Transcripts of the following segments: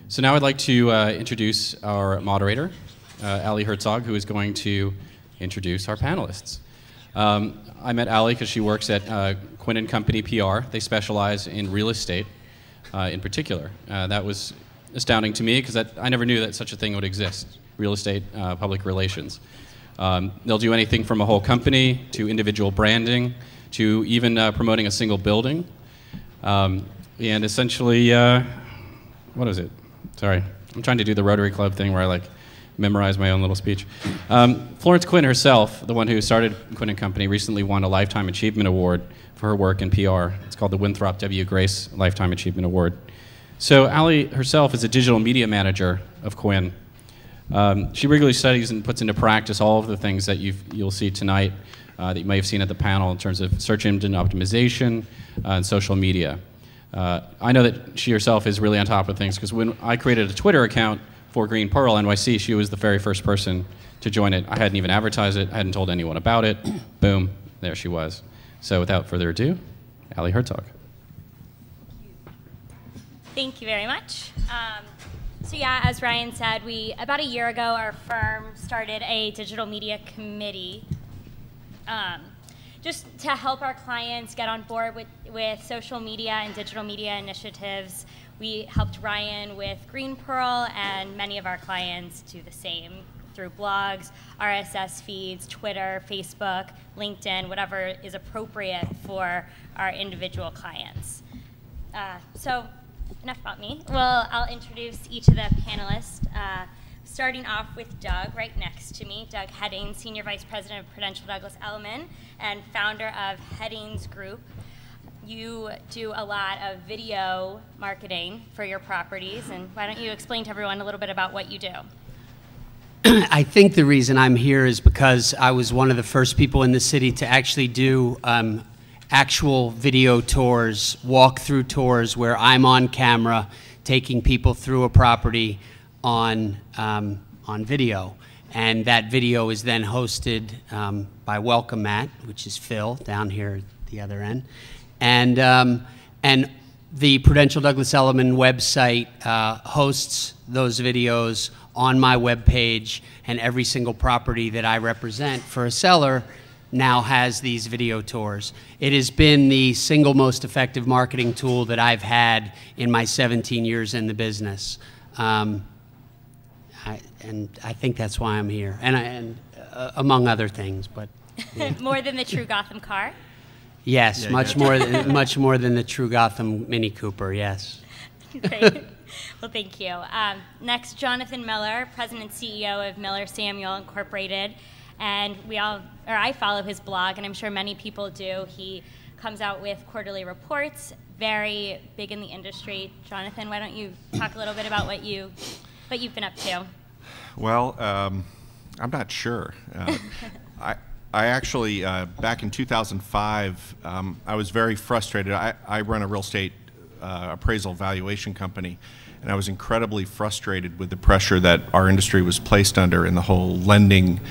So now I'd like to introduce our moderator, Ali Herzog, who is going to introduce our panelists. I met Ali because she works at Quinn & Company PR. They specialize in real estate in particular. That was astounding to me because I never knew that such a thing would exist, real estate public relations. They'll do anything from a whole company to individual branding to even promoting a single building. And essentially, what is it? Sorry, I'm trying to do the Rotary Club thing where I memorize my own little speech. Florence Quinn herself, the one who started Quinn & Company, recently won a Lifetime Achievement Award for her work in PR. It's called the Winthrop W. Grace Lifetime Achievement Award. So Ali herself is a digital media manager of Quinn. She regularly studies and puts into practice all of the things that you'll see tonight that you may have seen at the panel in terms of search engine optimization and social media. I know that she herself is really on top of things because when I created a Twitter account for Green Pearl NYC, she was the very first person to join it. I hadn't even advertised it. I hadn't told anyone about it. Boom, there she was. So without further ado, Ali Herzog. Thank you very much. So yeah, as Ryan said, about a year ago, our firm started a digital media committee just to help our clients get on board with social media and digital media initiatives. We helped Ryan with Green Pearl, and many of our clients do the same through blogs, RSS feeds, Twitter, Facebook, LinkedIn, whatever is appropriate for our individual clients. So enough about me. Well, I'll introduce each of the panelists. Starting off with Doug, right next to me. Doug Headings, Senior Vice President of Prudential Douglas Elliman and founder of Headings Group. You do a lot of video marketing for your properties, and why don't you explain to everyone a little bit about what you do? I think the reason I'm here is because I was one of the first people in the city to actually do actual video tours, walk-through tours, where I'm on camera taking people through a property on video. And that video is then hosted by Welcome Mat, which is Phil down here at the other end. And the Prudential Douglas Elliman website hosts those videos on my webpage, and every single property that I represent for a seller now has these video tours. It has been the single most effective marketing tool that I've had in my 17 years in the business. And I think that's why I'm here, and among other things, but yeah. More than the true Gotham car? Yes, yeah, much more than the true Gotham Mini Cooper. Yes. Great. Well, thank you. Next, Jonathan Miller, President and CEO of Miller Samuel Incorporated, and I follow his blog, and I'm sure many people do. He comes out with quarterly reports, very big in the industry. Jonathan, why don't you talk a little bit about what you've been up to? Well, I'm not sure. I actually, back in 2005, I was very frustrated. I run a real estate appraisal valuation company, and I was incredibly frustrated with the pressure that our industry was placed under and the whole lending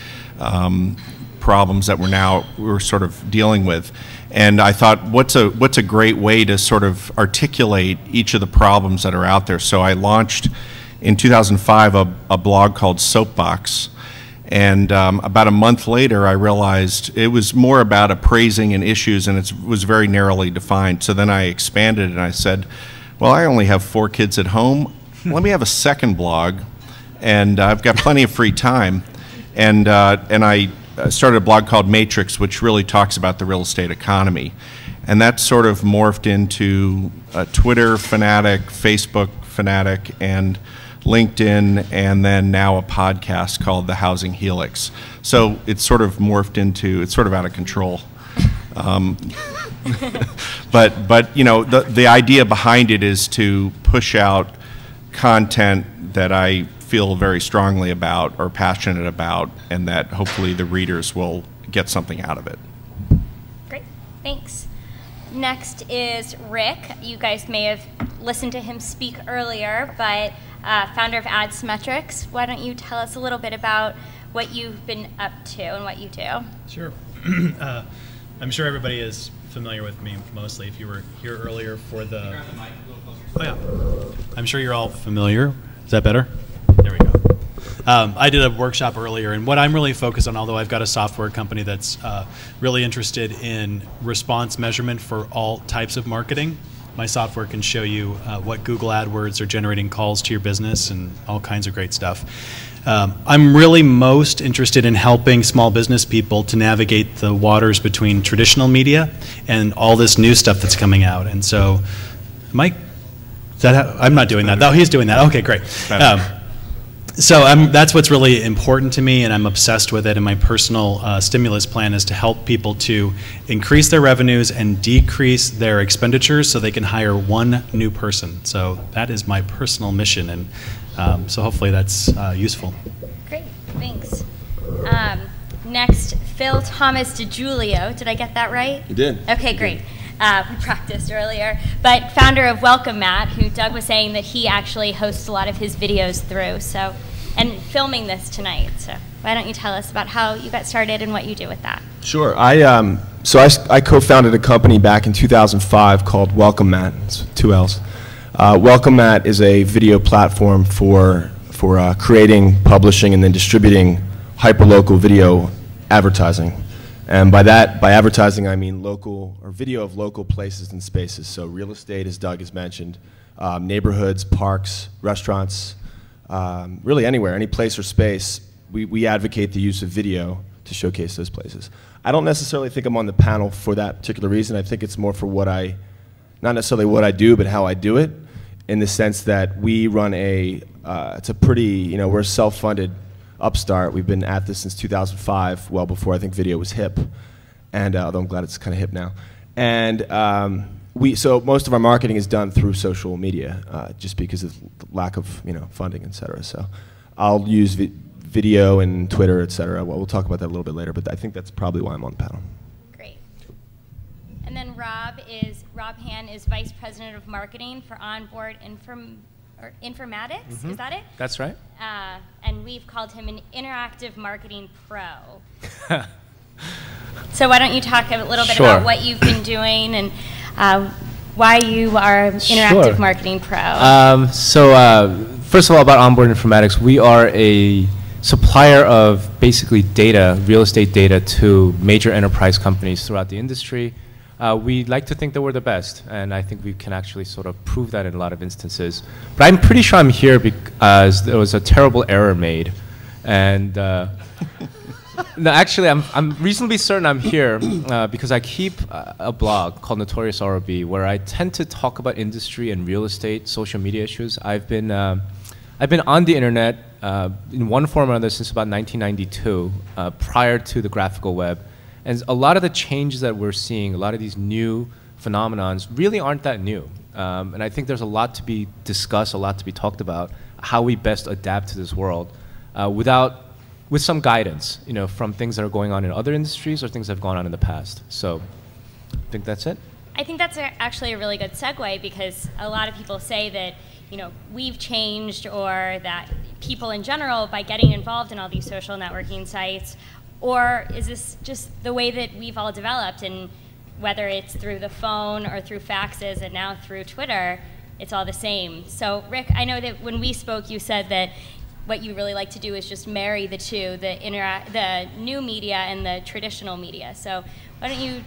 problems that we're sort of dealing with. And I thought, what's a great way to sort of articulate each of the problems that are out there? So I launched in 2005 a blog called Soapbox. And about a month later, I realized it was more about appraising and issues, and it was very narrowly defined. So then I expanded and I said, well, I only have 4 kids at home. Let me have a second blog, and I've got plenty of free time. And I started a blog called Matrix, which really talks about the real estate economy. And that sort of morphed into a Twitter fanatic, Facebook fanatic, and LinkedIn, and then now a podcast called The Housing Helix. So it's sort of morphed into, it's sort of out of control. But you know, the idea behind it is to push out content that I feel very strongly about or passionate about, and that hopefully the readers will get something out of it. Great, thanks. Next is Rick. You guys may have listened to him speak earlier, but founder of Adsmetrics. Why don't you tell us a little bit about what you've been up to and what you do? Sure. I'm sure everybody is familiar with me mostly if you were here earlier for the... Oh yeah. I'm sure you're all familiar. Is that better? There we go. I did a workshop earlier, and what I'm really focused on, although I've got a software company that's really interested in response measurement for all types of marketing, my software can show you what Google AdWords are generating calls to your business and all kinds of great stuff. I'm really most interested in helping small business people to navigate the waters between traditional media and all this new stuff that's coming out. And so, Mike, is that how, I'm not doing that. Oh, he's doing that. Okay, great. So that's what's really important to me, and I'm obsessed with it. And my personal stimulus plan is to help people to increase their revenues and decrease their expenditures so they can hire one new person. So that is my personal mission, and so hopefully that's useful. Great, thanks. Next, Phil Thomas DiGiulio. Did I get that right? You did. Okay, great. We practiced earlier. But founder of Welcome Mat, who Doug was saying that he actually hosts a lot of his videos through. So, and filming this tonight. So why don't you tell us about how you got started and what you do with that? Sure. I co-founded a company back in 2005 called Welcome Mat. It's 2 L's. Welcome Mat is a video platform for creating, publishing, and then distributing hyperlocal video advertising. And by advertising, I mean local or video of local places and spaces. So real estate, as Doug has mentioned, neighborhoods, parks, restaurants, really anywhere, any place or space. We advocate the use of video to showcase those places. I don't necessarily think I'm on the panel for that particular reason. I think it's more for not necessarily what I do, but how I do it, in the sense that we run it's a pretty, we're a self-funded upstart. We've been at this since 2005, well before I think video was hip, and although I'm glad it's kind of hip now. And so most of our marketing is done through social media, just because of the lack of funding, et cetera. So I'll use video and Twitter, et cetera. Well, we'll talk about that a little bit later, but I think that's probably why I'm on the panel. Great. And then Rob Han is Vice President of Marketing for Onboard Informatics, is that it? That's right. And we've called him an interactive marketing pro. So why don't you talk a little bit about what you've been doing and why you are interactive marketing pro? First of all, about Onboard Informatics, we are a supplier of basically data, real estate data, to major enterprise companies throughout the industry. We like to think that we're the best, and I think we can actually sort of prove that in a lot of instances. But I'm pretty sure I'm here because there was a terrible error made. And no, actually, I'm reasonably certain I'm here because I keep a blog called Notorious ROB, where I tend to talk about industry and real estate, social media issues. I've been on the internet in one form or another since about 1992, prior to the graphical web. And a lot of the changes that we're seeing, a lot of these new phenomenons really aren't that new. And I think there's a lot to be discussed, a lot to be talked about, how we best adapt to this world with some guidance, from things that are going on in other industries or things that have gone on in the past. So I think that's it. I think that's actually a really good segue, because a lot of people say that, we've changed, or that people in general, by getting involved in all these social networking sites, or is this just the way that we've all developed? And whether it's through the phone or through faxes and now through Twitter, it's all the same. So Rick, I know that when we spoke, you said that what you really like to do is just marry the two, the new media and the traditional media. So why don't you